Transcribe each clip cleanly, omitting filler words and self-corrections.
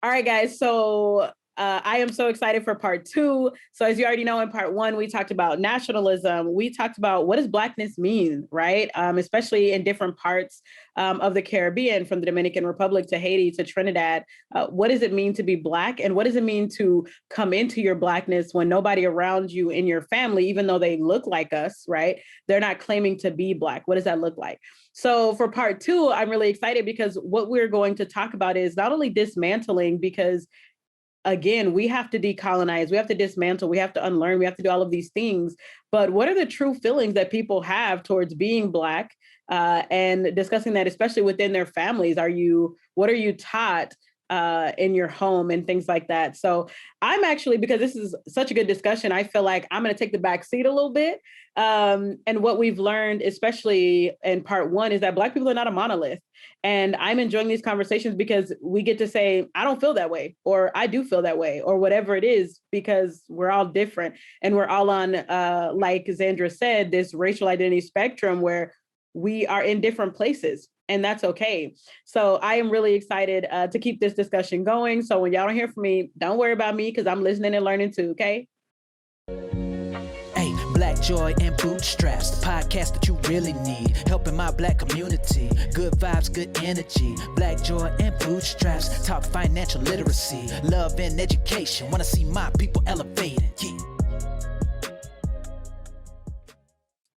All right, guys. So I am so excited for part two. So as you already know, in part one, we talked about nationalism. We talked about what does Blackness mean, right? Especially in different parts of the Caribbean, from the Dominican Republic to Haiti to Trinidad. What does it mean to be Black? And what does it mean to come into your Blackness when nobody around you in your family, even though they look like us, right? They're not claiming to be Black. What does that look like? So for part two, I'm really excited because what we're going to talk about is not only dismantling, because again, we have to decolonize, we have to dismantle, we have to unlearn, we have to do all of these things. But what are the true feelings that people have towards being Black, and discussing that, especially within their families? What are you taught in your home and things like that? So I'm actually, because this is such a good discussion, I feel like I'm going to take the back seat a little bit. And what we've learned, especially in part one, is that Black people are not a monolith. And I'm enjoying these conversations because we get to say, I don't feel that way, or I do feel that way, or whatever it is, because we're all different. And we're all on, like Zandra said, this racial identity spectrum where we are in different places. And that's okay. So I am really excited to keep this discussion going. So when y'all don't hear from me, don't worry about me, because I'm listening and learning too, okay? Hey, Black Joy and Bootstraps, the podcast that you really need. Helping my Black community. Good vibes, good energy. Black Joy and Bootstraps, talk financial literacy. Love and education, wanna see my people elevated. Yeah.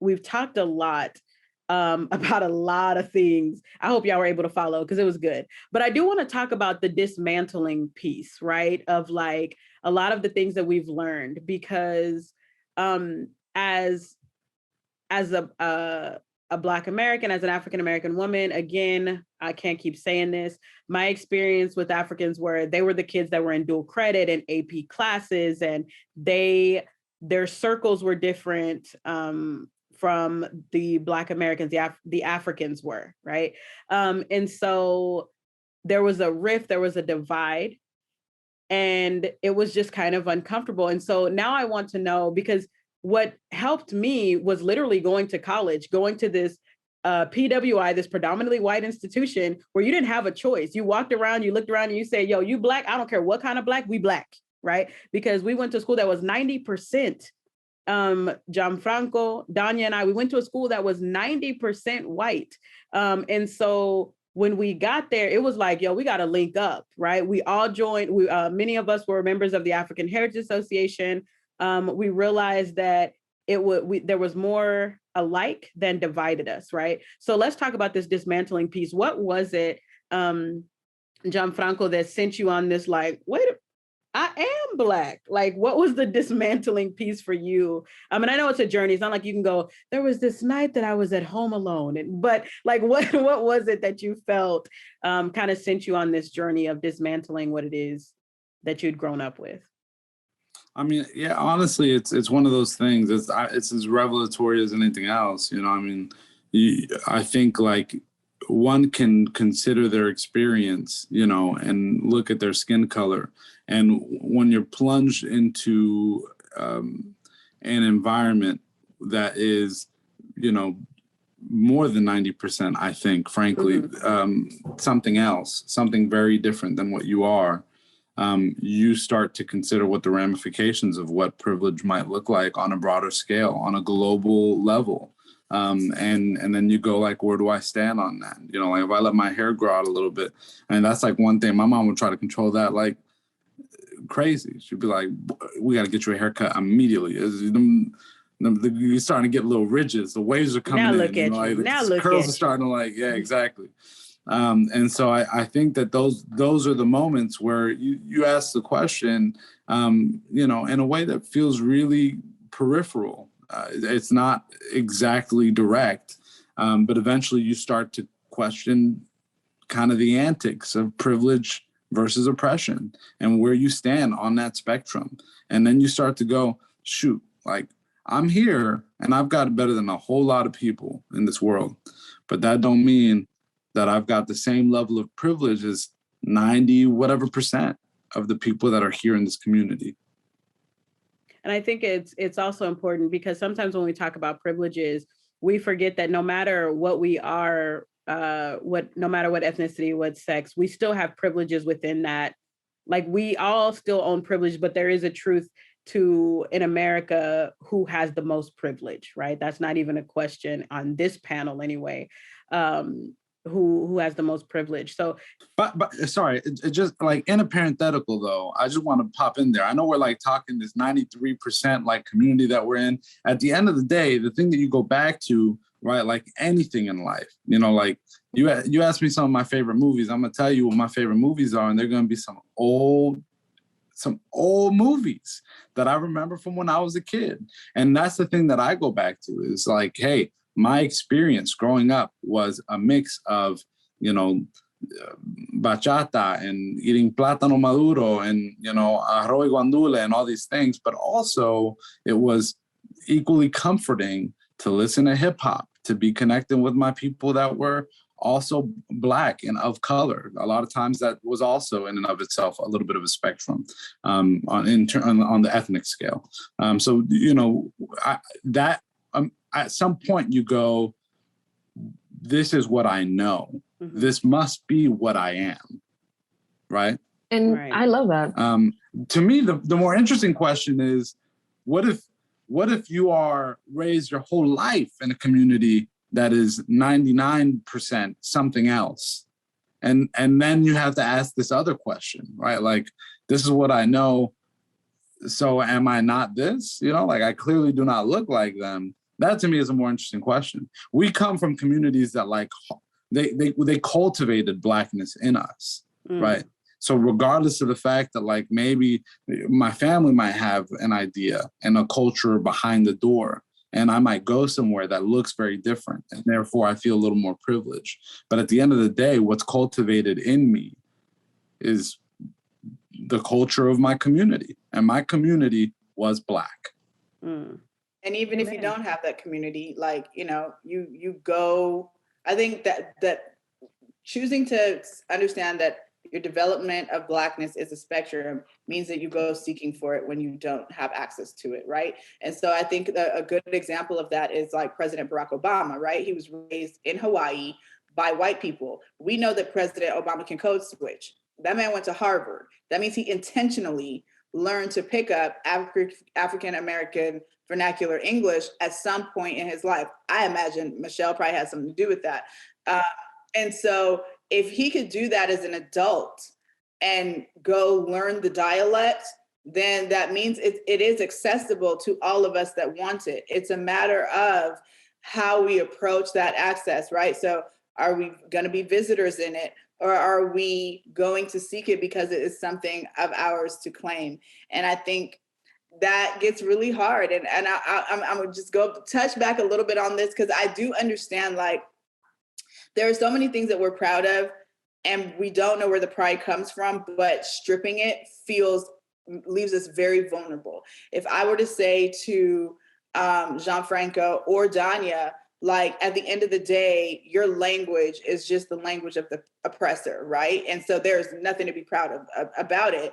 We've talked a lot about a lot of things. I hope y'all were able to follow because it was good. But I do want to talk about the dismantling piece, right? Of like a lot of the things that we've learned, because as a Black American, as an African-American woman, again, I can't keep saying this. My experience with Africans were they were the kids that were in dual credit and AP classes, and their circles were different from the Black Americans, the Africans were, right? And so there was a rift, there was a divide, and it was just kind of uncomfortable. And so now I want to know, because what helped me was literally going to college, going to this PWI, this predominantly white institution where you didn't have a choice. You walked around, you looked around and you said, yo, you Black, I don't care what kind of Black, we Black, right? Because we went to school that was 90%. Gianfranco, Danya, and I, we went to a school that was 90% white. And so when we got there, it was like, yo, we got to link up, right? We all joined. Many of us were members of the African Heritage Association. We realized that there was more alike than divided us, right? So let's talk about this dismantling piece. What was it, Gianfranco, that sent you on this, like, wait, I am Black? Like, what was the dismantling piece for you? I mean, I know it's a journey. It's not like you can go, there was this night that I was at home alone. But like, what was it that you felt kind of sent you on this journey of dismantling what it is that you'd grown up with? I mean, yeah, honestly, it's one of those things. It's as revelatory as anything else. You know, I mean, I think like one can consider their experience, you know, and look at their skin color. And when you're plunged into an environment that is, you know, more than 90%, I think, frankly, something else, something very different than what you are, you start to consider what the ramifications of what privilege might look like on a broader scale, on a global level. And then you go like, where do I stand on that? You know, like if I let my hair grow out a little bit, and that's like one thing, my mom would try to control that like crazy. She'd be like, we got to get you a haircut immediately. You're starting to get little ridges. The waves are coming now in. Look at you. Like, now look curls at are starting to like, yeah, exactly. And so I think that those are the moments where you ask the question, you know, in a way that feels really peripheral. It's not exactly direct, but eventually you start to question kind of the antics of privilege versus oppression and where you stand on that spectrum. And then you start to go, shoot, like I'm here and I've got it better than a whole lot of people in this world. But that don't mean that I've got the same level of privilege as 90 whatever percent of the people that are here in this community. And I think it's also important because sometimes when we talk about privileges, we forget that no matter what we are, no matter what ethnicity, what sex, we still have privileges within that Like we all still own privilege, but there is a truth to in America who has the most privilege, right? That's not even a question on this panel anyway. Who has the most privilege. So but sorry, it just like in a parenthetical though, I just want to pop in there. I know we're like talking this 93% like community that we're in. At the end of the day, the thing that you go back to, right, like anything in life, you know, like you asked me some of my favorite movies. I'm gonna tell you what my favorite movies are, and they're gonna be some old movies that I remember from when I was a kid. And that's the thing that I go back to is like, hey, my experience growing up was a mix of, you know, bachata and eating plátano maduro and, you know, arroz y guandule and all these things. But also it was equally comforting to listen to hip hop, to be connected with my people that were also Black and of color. A lot of times that was also in and of itself a little bit of a spectrum on the ethnic scale. So, you know, at some point you go, this is what I know. Mm-hmm. This must be what I am, right? And right. I love that. To me, the more interesting question is, what if you are raised your whole life in a community that is 99% something else? And then you have to ask this other question, right? Like, this is what I know. So am I not this? You know, like I clearly do not look like them. That to me is a more interesting question. We come from communities that like, they cultivated Blackness in us, right? So regardless of the fact that like maybe my family might have an idea and a culture behind the door, and I might go somewhere that looks very different, and therefore I feel a little more privileged. But at the end of the day, what's cultivated in me is the culture of my community, and my community was Black. And even if you don't have that community, like, you know, you go, I think that choosing to understand that your development of Blackness is a spectrum means that you go seeking for it when you don't have access to it, right? And so I think a good example of that is like President Barack Obama, right? He was raised in Hawaii by white people. We know that President Obama can code switch. That man went to Harvard. That means he intentionally learned to pick up African-American vernacular English at some point in his life. I imagine Michelle probably had something to do with that. And so if he could do that as an adult and go learn the dialect, then that means it is accessible to all of us that want it. It's a matter of how we approach that access, right? So are we going to be visitors in it, or are we going to seek it because it is something of ours to claim? And I think that gets really hard. And I'm going to just touch back a little bit on this, because I do understand, like, there are so many things that we're proud of and we don't know where the pride comes from, but stripping it leaves us very vulnerable. If I were to say to Gianfranco or Danya, like, at the end of the day, your language is just the language of the oppressor, right? And so there's nothing to be proud of about it.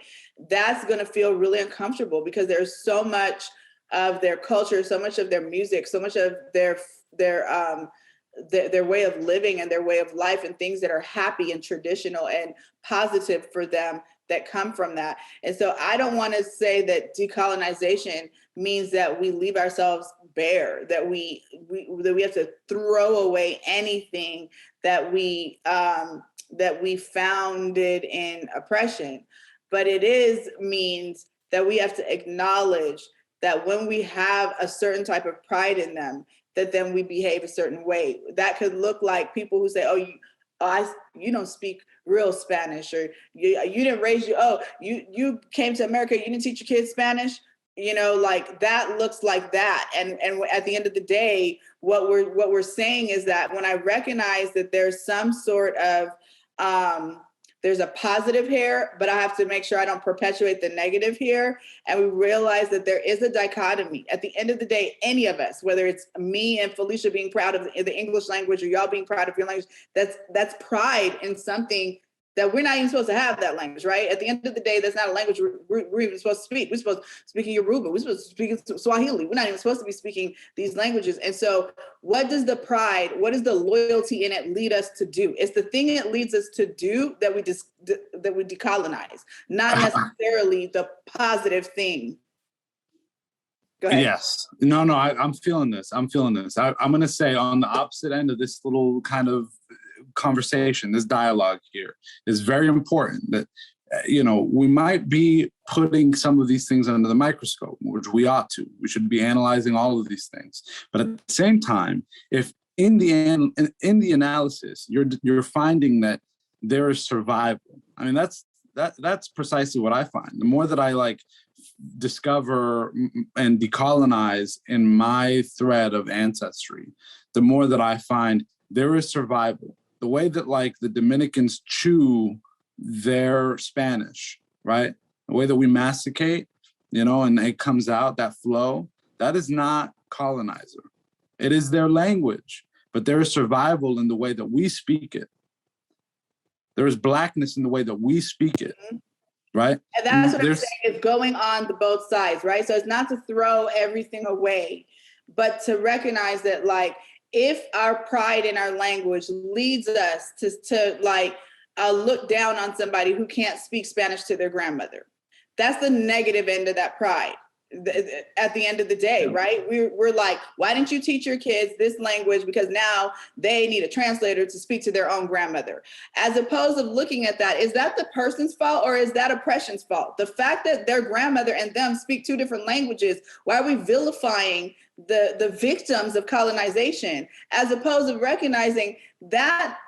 That's going to feel really uncomfortable, because there's so much of their culture, so much of their music, so much of their way of living and their way of life, and things that are happy and traditional and positive for them that come from that. And so I don't want to say that decolonization means that we leave ourselves bare, that we have to throw away anything that we founded in oppression. But it means that we have to acknowledge that when we have a certain type of pride in them, that then we behave a certain way. That could look like people who say, you don't speak real Spanish, or you didn't raise you came to America, you didn't teach your kids Spanish. You know, like, that looks like that. And at the end of the day, what we're saying is that when I recognize that there's some sort of there's a positive here, but I have to make sure I don't perpetuate the negative here. And we realize that there is a dichotomy. At the end of the day, any of us, whether it's me and Felicia being proud of the English language, or y'all being proud of your language, that's pride in something that we're not even supposed to have that language, right? At the end of the day, that's not a language we're even supposed to speak. We're supposed to speak Yoruba. We're supposed to speak Swahili. We're not even supposed to be speaking these languages. And so what does the pride, what does the loyalty in it lead us to do? It's the thing it leads us to do that we decolonize, not necessarily the positive thing. Go ahead. Yes. No, I'm feeling this. I'm going to say on the opposite end of this little kind of conversation, this dialogue here is very important, that we might be putting some of these things under the microscope, which we ought to. We should be analyzing all of these things. But at the same time, if in the analysis you're finding that there is survival, I mean, that's precisely what I find. The more that I discover and decolonize in my thread of ancestry, the more that I find there is survival. The way that the Dominicans chew their Spanish, right? The way that we masticate, and it comes out, that flow, that is not colonizer. It is their language, but there is survival in the way that we speak it. There is Blackness in the way that we speak it, right? And that's what I'm saying is going on the both sides, right? So it's not to throw everything away, but to recognize that if our pride in our language leads us to look down on somebody who can't speak Spanish to their grandmother, that's the negative end of that pride. At the end of the day, right? We're like, why didn't you teach your kids this language? Because now they need a translator to speak to their own grandmother. As opposed to looking at that, is that the person's fault or is that oppression's fault? The fact that their grandmother and them speak two different languages, why are we vilifying the victims of colonization, as opposed to recognizing that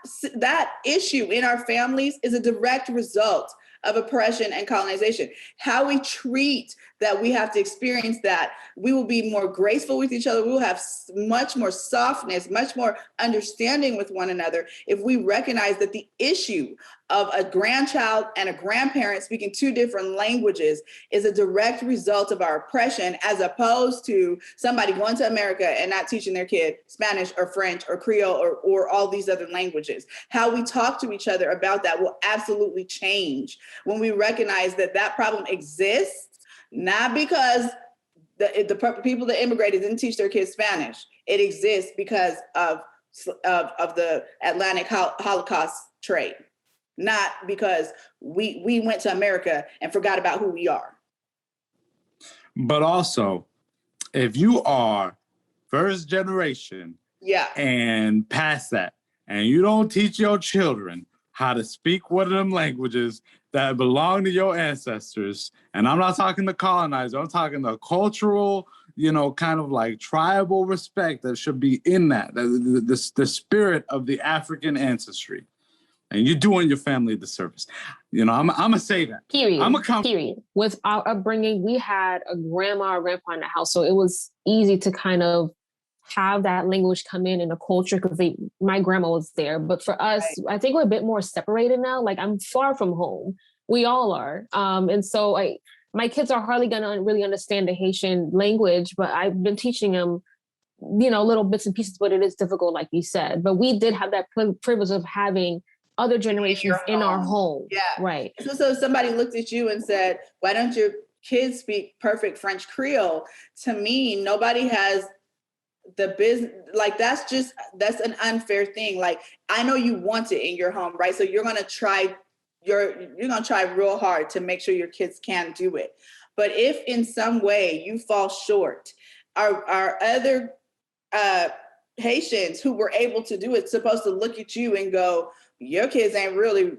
issue in our families is a direct result of oppression and colonization? How we treat that, we have to experience that. We will be more graceful with each other. We will have much more softness, much more understanding with one another if we recognize that the issue of a grandchild and a grandparent speaking two different languages is a direct result of our oppression, as opposed to somebody going to America and not teaching their kid Spanish or French or Creole or all these other languages. How we talk to each other about that will absolutely change when we recognize that problem exists, not because the people that immigrated didn't teach their kids Spanish. It exists because of the Atlantic Holocaust trade, not because we went to America and forgot about who we are. But also, if you are first generation and past that, and you don't teach your children how to speak one of them languages that belong to your ancestors, and I'm not talking the colonizer, I'm talking the cultural, kind of tribal respect that should be in that, the spirit of the African ancestry. And you're doing your family a disservice. I'm gonna say that. Period. With our upbringing, we had a grandma or grandpa in the house, so it was easy to kind of have that language come in a culture because my grandma was there. But for us, right, I think we're a bit more separated now. I'm far from home. We all are. And so my kids are hardly gonna really understand the Haitian language, but I've been teaching them, little bits and pieces, but it is difficult, like you said. But we did have that privilege of having other generations in our home. Yeah. Right. So if somebody looked at you and said, why don't your kids speak perfect French Creole? To me, nobody has the business. That's an unfair thing. I know you want it in your home, right? So you're going to try real hard to make sure your kids can do it. But if in some way you fall short, our other Haitians who were able to do it supposed to look at you and go, your kids ain't really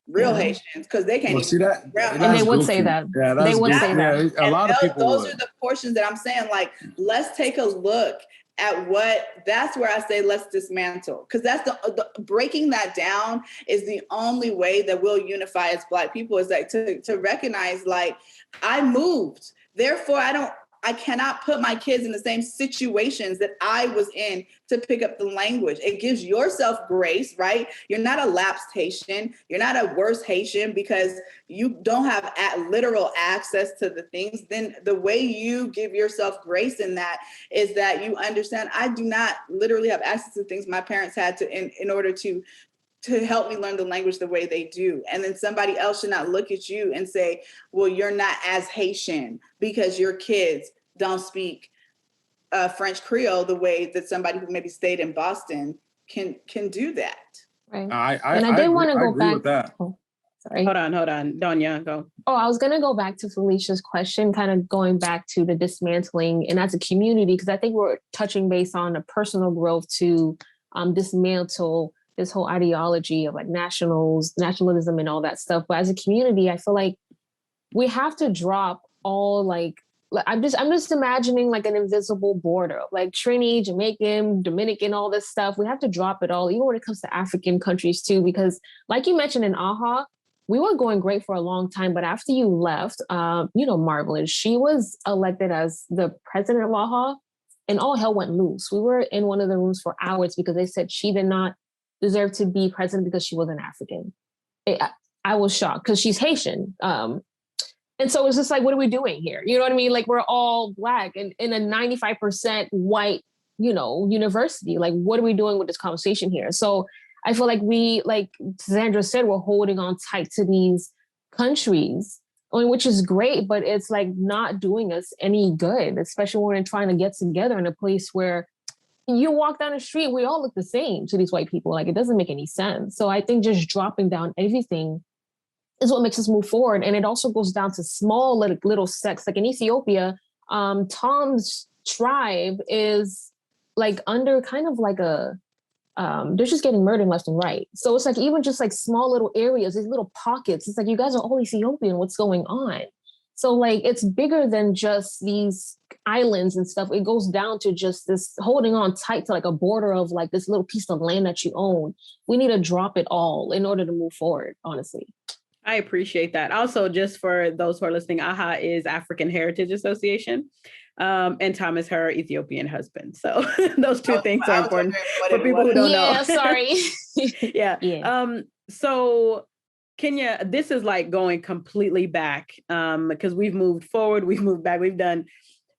real Haitians because they can't see that. And they would say that. Yeah, they would say that. A lot of people those are the portions that I'm saying, let's take a look at that's where I say let's dismantle, because that's the breaking that down is the only way that we'll unify as Black people, is to recognize I moved, therefore I cannot put my kids in the same situations that I was in to pick up the language. It gives yourself grace, right? You're not a lapsed Haitian. You're not a worse Haitian because you don't have literal access to the things. Then the way you give yourself grace in that is that you understand, I do not literally have access to things my parents had to in order to to help me learn the language the way they do. And then somebody else should not look at you and say, well, you're not as Haitian because your kids don't speak French Creole the way that somebody who maybe stayed in Boston can do that. Right. I did want to go back with that. Oh, sorry. Hold on, Donya, go. Oh, I was going to go back to Felicia's question, kind of going back to the dismantling and as a community, because I think we're touching base on the personal growth to dismantle this whole ideology of like nationalism and all that stuff. But as a community, I feel like we have to drop all like I'm just imagining like an invisible border, like Trini, Jamaican, Dominican, all this stuff. We have to drop it all, even when it comes to African countries too, because like you mentioned in AHA, we were going great for a long time, but after you left, Marvelous, she was elected as the president of AHA and all hell went loose. We were in one of the rooms for hours because they said she did not deserve to be president because she was an African. I was shocked because she's Haitian. And so it's just like, what are we doing here? You know what I mean? Like we're all Black and in a 95% white, university. Like, what are we doing with this conversation here? So I feel like we, like Sandra said, we're holding on tight to these countries, which is great, but it's like not doing us any good, especially when we're trying to get together in a place where you walk down the street, we all look the same to these white people. Like it doesn't make any sense. So I think just dropping down everything is what makes us move forward. And it also goes down to small little sects. Like in Ethiopia, Tom's tribe is like under kind of like they're just getting murdered left and right. So it's like even just like small little areas, these little pockets. It's like, you guys are all Ethiopian, what's going on? So like it's bigger than just these islands and stuff. It goes down to just this holding on tight to like a border of like this little piece of land that you own. We need to drop it all in order to move forward, honestly. I appreciate that. Also, just for those who are listening, AHA is African Heritage Association, and Tom is her Ethiopian husband. So those two things are important for people who don't know. Yeah, sorry. Yeah. So Kenya, this is like going completely back because we've moved forward, we've moved back, we've done.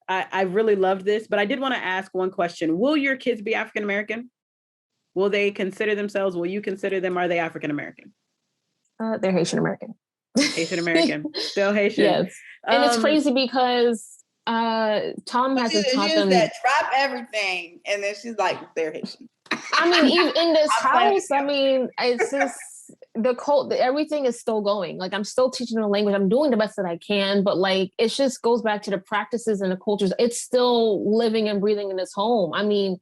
I really loved this, but I did want to ask one question. Will your kids be African American? Will they consider themselves? Will you consider them? Are they African American? They're Haitian-American. Haitian-American, still Haitian. Yes. And it's crazy because Tom hasn't taught them. That drop everything. And then she's like, they're Haitian. I mean, even in this house, I mean, it's just everything is still going. Like I'm still teaching the language. I'm doing the best that I can, but like, it just goes back to the practices and the cultures. It's still living and breathing in this home. I mean,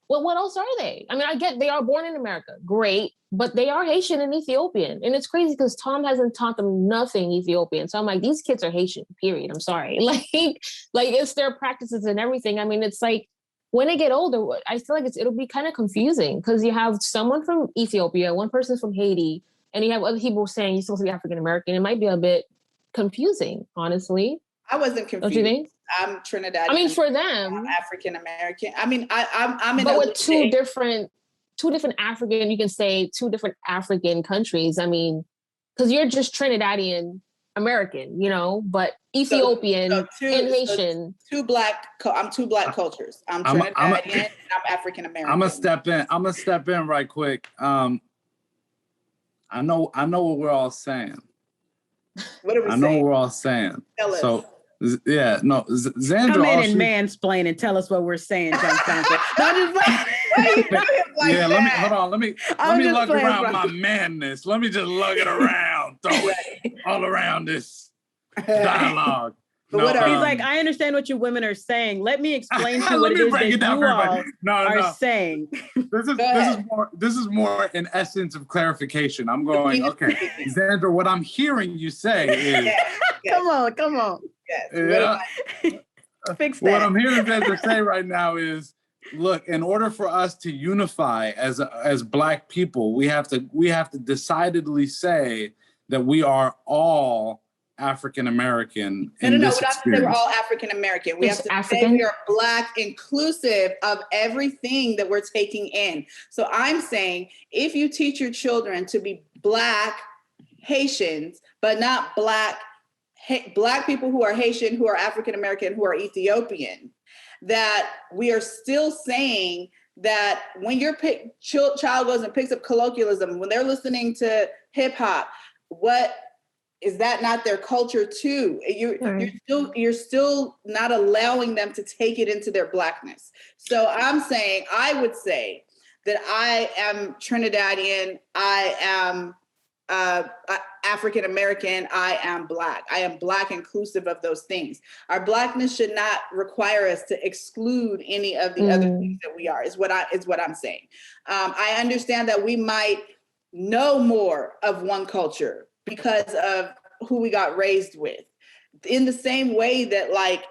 what else are they? I mean, I get they are born in America. Great. But they are Haitian and Ethiopian. And it's crazy because Tom hasn't taught them nothing Ethiopian. So I'm like, these kids are Haitian, period. I'm sorry. Like it's their practices and everything. I mean, it's like when they get older, I feel like it'll be kind of confusing because you have someone from Ethiopia, one person from Haiti, and you have other people saying you're supposed to be African-American. It might be a bit confusing, honestly. I wasn't confused. Don't you think? I'm Trinidadian. I mean, for them. I'm African-American. I mean, I'm in but with two different African, you can say two different African countries. I mean, because you're just Trinidadian American, but Ethiopian and Haitian. I'm two black cultures. I'm Trinidadian and I'm African American. I'm gonna step in right quick. I know what we're all saying. What are we saying? I know what we're all saying. Tell us. So yeah, no, Xandra. Come in and mansplain and tell us what we're saying, John Sandra. No, just yeah, let me hold on. Let me lug around my manness. Let me just lug it around, throw it all around this dialogue. He's like, I understand what you women are saying. Let me explain to you what it is that you all are saying. This is more an essence of clarification. I'm going, okay, Xandra, what I'm hearing you say is come on. Yes. Yeah. Fix that. What I'm hearing Xandra say right now is, look, in order for us to unify as Black people, we have to decidedly say that we are all African American. No. We don't have to say we're all African American. We have to say we are Black, inclusive of everything that we're taking in. So I'm saying, if you teach your children to be Black Haitians, but not Black people who are Haitian, who are African American, who are Ethiopian, that we are still saying that when your child goes and picks up colloquialism, when they're listening to hip hop, what is that not their culture too? You're still not allowing them to take it into their Blackness. So I would say that I am Trinidadian, I am African-American, I am Black. I am Black inclusive of those things. Our Blackness should not require us to exclude any of the other things that we are, is what I'm saying. I understand that we might know more of one culture because of who we got raised with. In the same way that like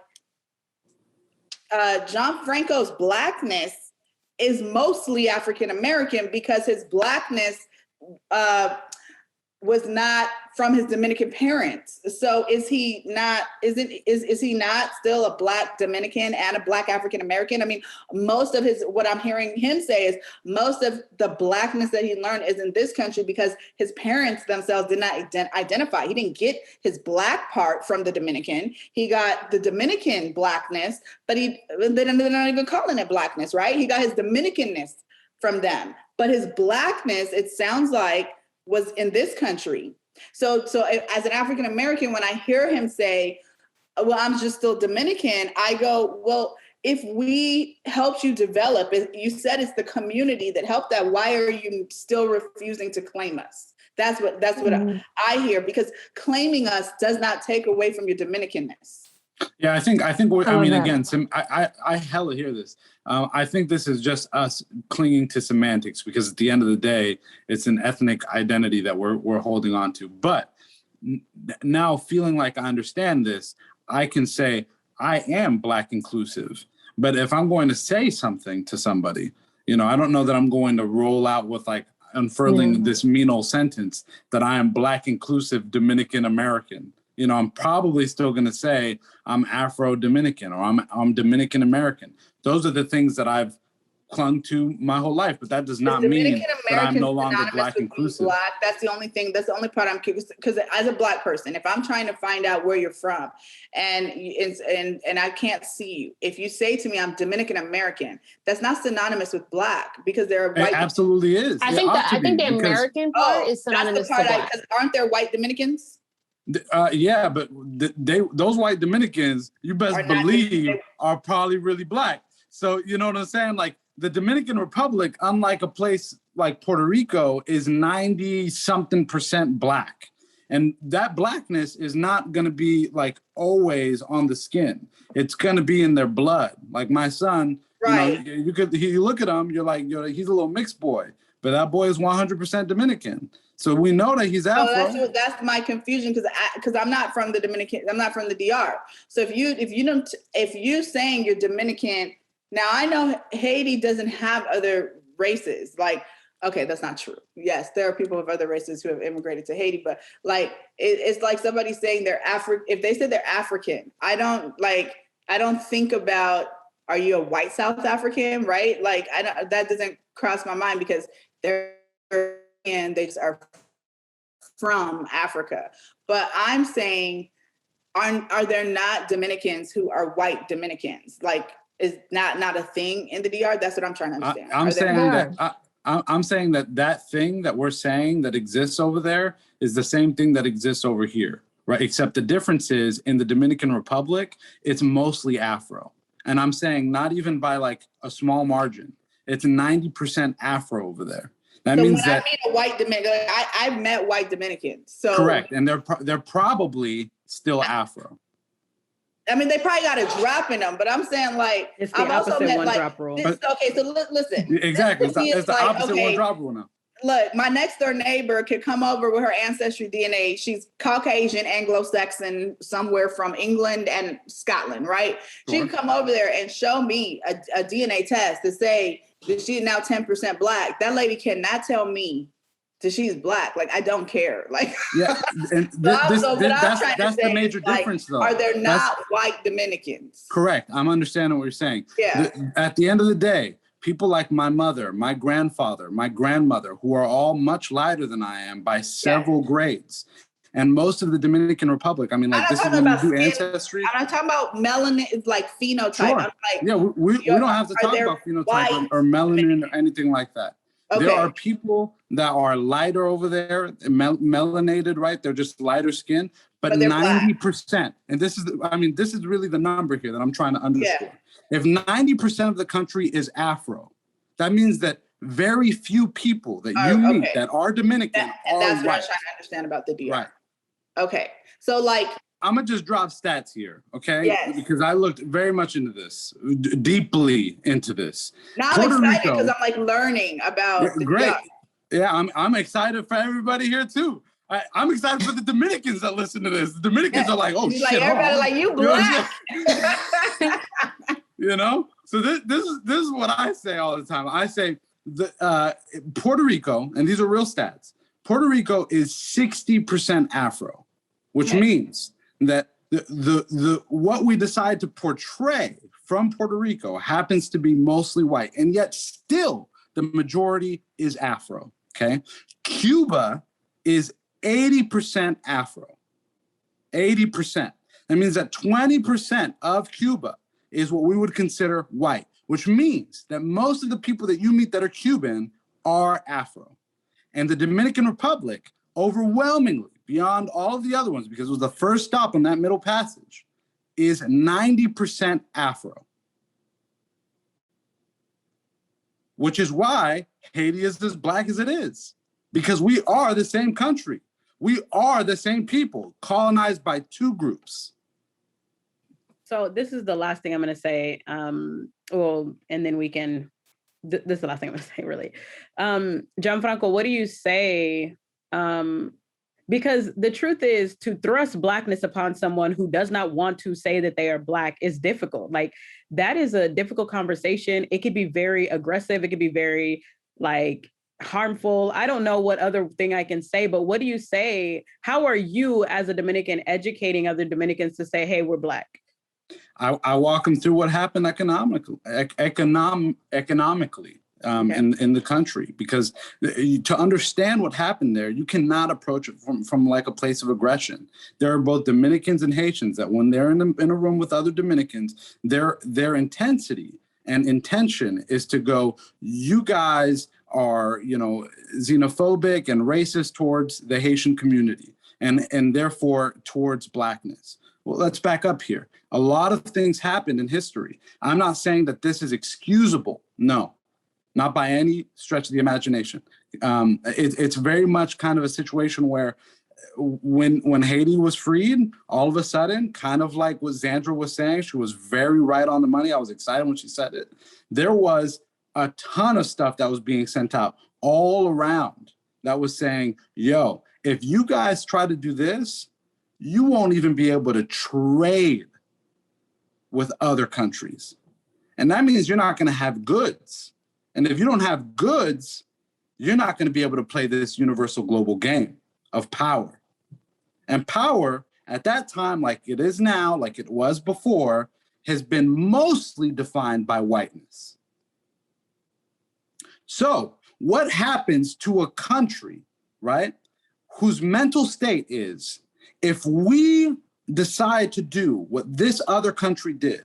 John Franco's Blackness is mostly African-American because his Blackness was not from his Dominican parents. So is he not still a Black Dominican and a Black African-American? I mean, most of what I'm hearing him say is most of the Blackness that he learned is in this country because his parents themselves did not identify. He didn't get his Black part from the Dominican. He got the Dominican Blackness, but they're not even calling it Blackness, right? He got his Dominicanness from them. But his Blackness, it sounds like, was in this country. So as an African-American, when I hear him say, well, I'm just still Dominican, I go, well, if we helped you develop, you said it's the community that helped that, why are you still refusing to claim us? That's what I hear, because claiming us does not take away from your Dominicanness. Yeah, I hella hear this. I think this is just us clinging to semantics because at the end of the day, it's an ethnic identity that we're holding on to. But now feeling like I understand this, I can say I am Black inclusive. But if I'm going to say something to somebody, I don't know that I'm going to roll out with like unfurling this mean old sentence that I am Black inclusive Dominican American. I'm probably still going to say I'm Afro-Dominican or I'm Dominican American. Those are the things that I've clung to my whole life, but that does not mean that I'm no longer Black inclusive. Black, that's the only thing. That's the only part I'm curious, because as a Black person, if I'm trying to find out where you're from and I can't see you, if you say to me I'm Dominican American, that's not synonymous with Black because there are white. It absolutely is. I think the American part is synonymous with Black. Aren't there white Dominicans? Yeah, but those white Dominicans, you best believe, are probably really Black. So you know what I'm saying? Like the Dominican Republic, unlike a place like Puerto Rico, is 90-something% Black. And that Blackness is not going to be like always on the skin. It's going to be in their blood. Like my son, right. You look at him, you're like, he's a little mixed boy, but that boy is 100% Dominican. So we know that he's Afro. That's my confusion because I'm not from the Dominican. I'm not from the DR. So if you saying you're Dominican, now I know Haiti doesn't have other races. Like, okay, that's not true. Yes, there are people of other races who have immigrated to Haiti, but like it's like somebody saying they're African. If they said they're African, I don't think about, are you a white South African, right? Like that doesn't cross my mind because they just are from Africa. But I'm saying, are there not Dominicans who are white Dominicans? Like, is not a thing in the DR? That's what I'm trying to understand. I'm saying that thing that we're saying that exists over there is the same thing that exists over here, right? Except the difference is in the Dominican Republic, it's mostly Afro. And I'm saying not even by like a small margin. It's 90% Afro over there. That means that I meet a white Dominican, I've met white Dominicans. So correct, and they're probably still Afro. I mean, they probably got a drop in them, but I'm saying like it's the opposite one drop rule. Okay, so listen. Exactly, it's the opposite one drop rule now. Look, my next door neighbor could come over with her ancestry DNA. She's Caucasian, Anglo-Saxon, somewhere from England and Scotland, right? Sure. She can come over there and show me a DNA test to say that she's now 10% Black. That lady cannot tell me that she's Black. Like, I don't care. Like, yeah, and that's the major difference, though. Are there not white Dominicans? Correct. I'm understanding what you're saying. Yeah. At the end of the day, people like my mother, my grandfather, my grandmother, who are all much lighter than I am by several grades. And most of the Dominican Republic, I mean, like, this is when you do ancestry. I'm not talking about melanin, it's like phenotype. Sure. I'm like, yeah, we don't have to talk about phenotype or melanin or anything like that. Okay. There are people that are lighter over there, melanated, right? They're just lighter skin, but 90%, and this is really the number here that I'm trying to underscore. Yeah. If 90% of the country is Afro, that means that very few people that you meet that are Dominican are that's white. What I'm trying to understand about the DR. Right. Okay. So like, I'm gonna just drop stats here, okay? Yes. Because I looked very much into this, deeply into this. Now I'm excited because I'm like learning about the great. DR. Yeah, I'm excited for everybody here too. I'm excited for the Dominicans that listen to this. The Dominicans are like, oh shit. Like, everybody like, you black. You know? So this is what I say all the time. I say Puerto Rico, and these are real stats. Puerto Rico is 60% Afro, which means that the what we decide to portray from Puerto Rico happens to be mostly white, and yet still the majority is Afro. Okay, Cuba is 80% Afro. 80%. That means that 20% of Cuba is what we would consider white, which means that most of the people that you meet that are Cuban are Afro. And the Dominican Republic, overwhelmingly, beyond all of the other ones, because it was the first stop on that middle passage, is 90% Afro. Which is why Haiti is as black as it is, because we are the same country. We are the same people, colonized by two groups. So this is the last thing I'm going to say. Well, and then we can, this is the last thing I'm going to say, really. Gianfranco, what do you say? Because the truth is, to thrust blackness upon someone who does not want to say that they are black is difficult. Like, that is a difficult conversation. It could be very aggressive. It could be very, like, harmful. I don't know what other thing I can say, but what do you say? How are you as a Dominican educating other Dominicans to say, hey, we're black? I walk them through what happened economically in the country, because to understand what happened there, you cannot approach it from like a place of aggression. There are both Dominicans and Haitians that when they're in a room with other Dominicans, their intensity and intention is to go, you guys are, xenophobic and racist towards the Haitian community and therefore towards blackness. Well, let's back up here. A lot of things happened in history. I'm not saying that this is excusable. No, not by any stretch of the imagination. It's very much kind of a situation where when Haiti was freed, all of a sudden, kind of like what Zandra was saying, she was very right on the money. I was excited when she said it. There was a ton of stuff that was being sent out all around that was saying, yo, if you guys try to do this, you won't even be able to trade with other countries. And that means you're not going to have goods. And if you don't have goods, you're not going to be able to play this universal global game of power. And power at that time, like it is now, like it was before, has been mostly defined by whiteness. So what happens to a country, right, whose mental state is, if we decide to do what this other country did,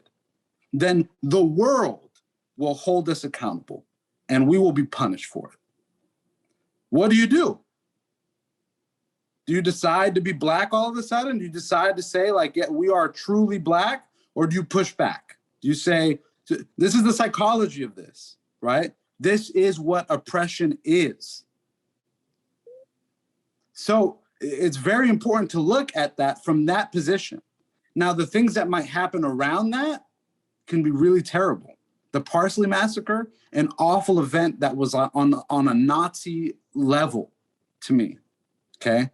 then the world will hold us accountable and we will be punished for it. What do? Do you decide to be black all of a sudden? Do you decide to say, like, yeah, we are truly black? Or do you push back? Do you say, this is the psychology of this, right? This is what oppression is. So it's very important to look at that from that position. Now, the things that might happen around that can be really terrible. The Parsley Massacre, an awful event that was on a Nazi level to me, okay?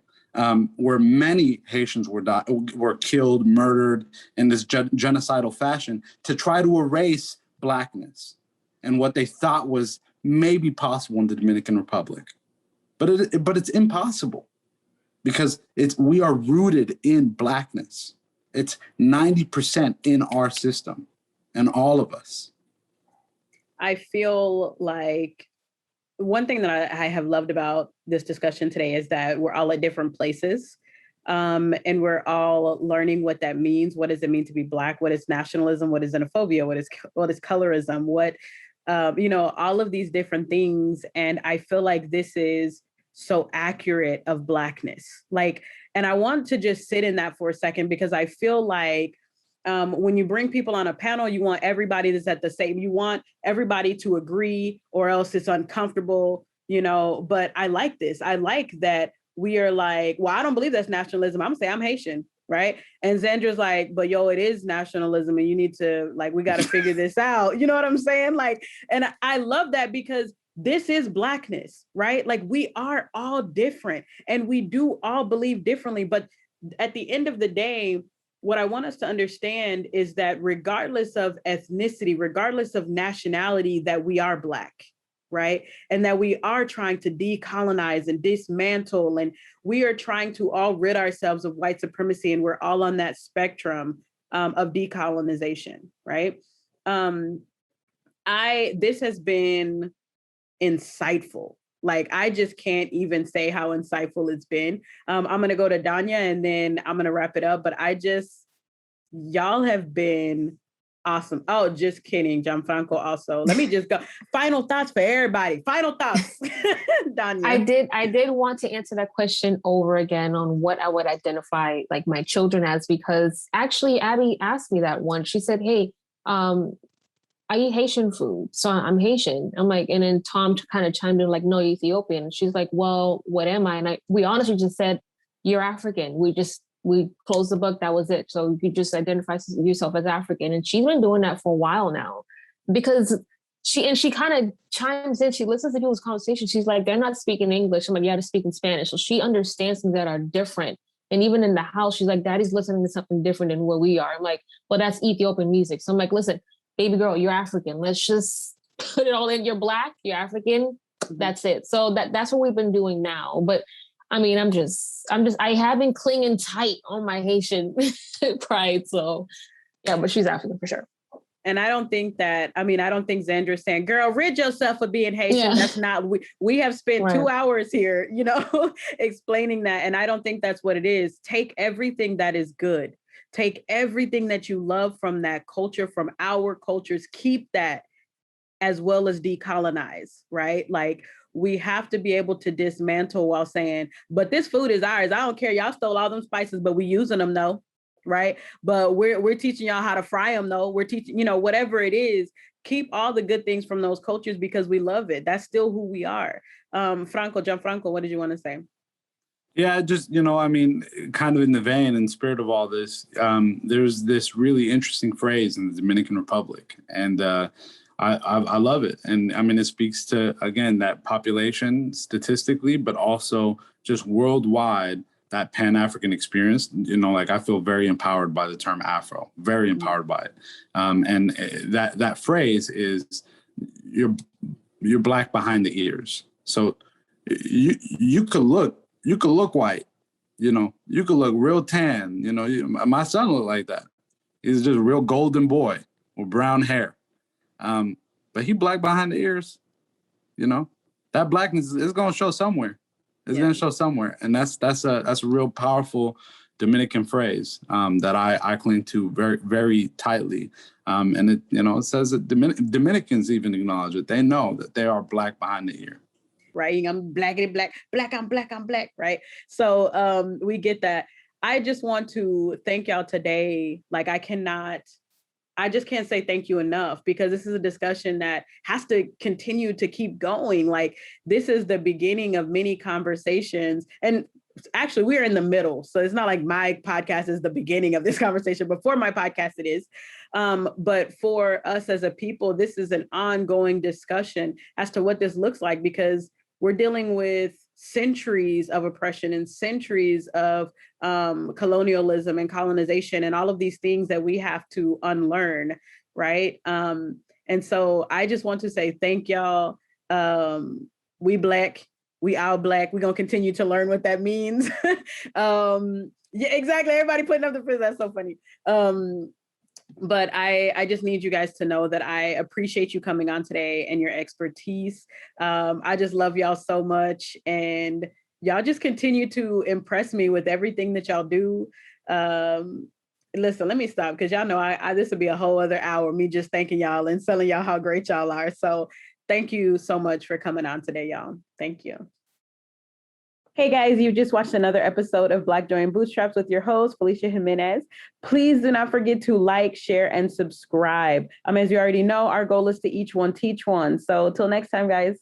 Where many Haitians were killed, murdered in this genocidal fashion to try to erase blackness and what they thought was maybe possible in the Dominican Republic. But it's impossible, because we are rooted in blackness. It's 90% in our system and all of us. I feel like one thing that I have loved about this discussion today is that we're all at different places. And we're all learning what that means. What does it mean to be Black? What is nationalism? What is xenophobia? What is colorism? What, all of these different things. And I feel like this is so accurate of Blackness. And I want to just sit in that for a second, because I feel like when you bring people on a panel, you want everybody that's at the same, you want everybody to agree, or else it's uncomfortable, but I like this. I like that we are like, well, I don't believe that's nationalism. I'm gonna say I'm Haitian, right? And Zandra's like, but it is nationalism, and you need to, we got to figure this out. You know what I'm saying? And I love that, because this is Blackness, right? We are all different, and we do all believe differently. But at the end of the day, what I want us to understand is that regardless of ethnicity, regardless of nationality, that we are Black, right? And that we are trying to decolonize and dismantle, and we are trying to all rid ourselves of white supremacy, and we're all on that spectrum of decolonization, right? This has been insightful. I just can't even say how insightful it's been. I'm going to go to Danya, and then I'm going to wrap it up. But y'all have been awesome. Oh, just kidding. Gianfranco also. Let me just go. Final thoughts for everybody. Final thoughts. Danya. I did want to answer that question over again on what I would identify my children as, because actually Abby asked me that once. She said, hey, I eat Haitian food, so I'm Haitian. I'm like, and then Tom kind of chimed in no, Ethiopian. She's like, well, what am I? And we honestly just said, you're African. We closed the book. That was it. So you just identify yourself as African. And she's been doing that for a while now, because she kind of chimes in. She listens to people's conversations. She's like, they're not speaking English. I'm like, yeah, they're speaking Spanish. So she understands things that are different. And even in the house, she's like, Daddy's listening to something different than what we are. I'm like, well, that's Ethiopian music. So I'm like, listen, baby girl, you're African. Let's just put it all in. You're Black, you're African. That's it. So that's what we've been doing now. But I mean, I have been clinging tight on my Haitian pride. So yeah, but she's African for sure. And I don't think Zandra's saying, girl, rid yourself of being Haitian. Yeah. That's not, we have spent 2 hours here, explaining that. And I don't think that's what it is. Take everything that is good. Take everything that you love from that culture, from our cultures, keep that, as well as decolonize, right? We have to be able to dismantle while saying, but this food is ours. I don't care. Y'all stole all them spices, but we using them though, right? But we're teaching y'all how to fry them though. We're teaching, whatever it is, keep all the good things from those cultures, because we love it. That's still who we are. Gianfranco, what did you want to say? Yeah, just, kind of in the vein and spirit of all this, there's this really interesting phrase in the Dominican Republic, and I love it. And it speaks to, again, that population statistically, but also just worldwide, that Pan-African experience. I feel very empowered by the term Afro, very empowered by it. And that phrase is, you're Black behind the ears. So you could look white, you could look real tan. My son looked like that. He's just a real golden boy with brown hair. But he Black behind the ears, that Blackness is going to show somewhere. It's going to show somewhere. And that's a real powerful Dominican phrase that I cling to very, very tightly. And it says that Dominicans even acknowledge it. They know that they are Black behind the ear. Right. I'm blackity black, I'm black. Right. So we get that. I just want to thank y'all today. I just can't say thank you enough, because this is a discussion that has to continue to keep going. This is the beginning of many conversations. And actually, we're in the middle. So it's not like my podcast is the beginning of this conversation. Before my podcast, it is. But for us as a people, this is an ongoing discussion as to what this looks like, because we're dealing with centuries of oppression and centuries of colonialism and colonization and all of these things that we have to unlearn, right? And so I just want to say thank y'all. We Black, we all Black. We're gonna continue to learn what that means. Yeah, exactly. Everybody putting up the fist. That's so funny. But I just need you guys to know that I appreciate you coming on today and your expertise. I just love y'all so much. And y'all just continue to impress me with everything that y'all do. Listen, let me stop because y'all know this would be a whole other hour, me just thanking y'all and telling y'all how great y'all are. So thank you so much for coming on today, y'all. Thank you. Hey guys, you just watched another episode of Black Joy and Bootstraps with your host, Felicia Jimenez. Please do not forget to like, share, and subscribe. As you already know, our goal is to each one teach one. So till next time, guys.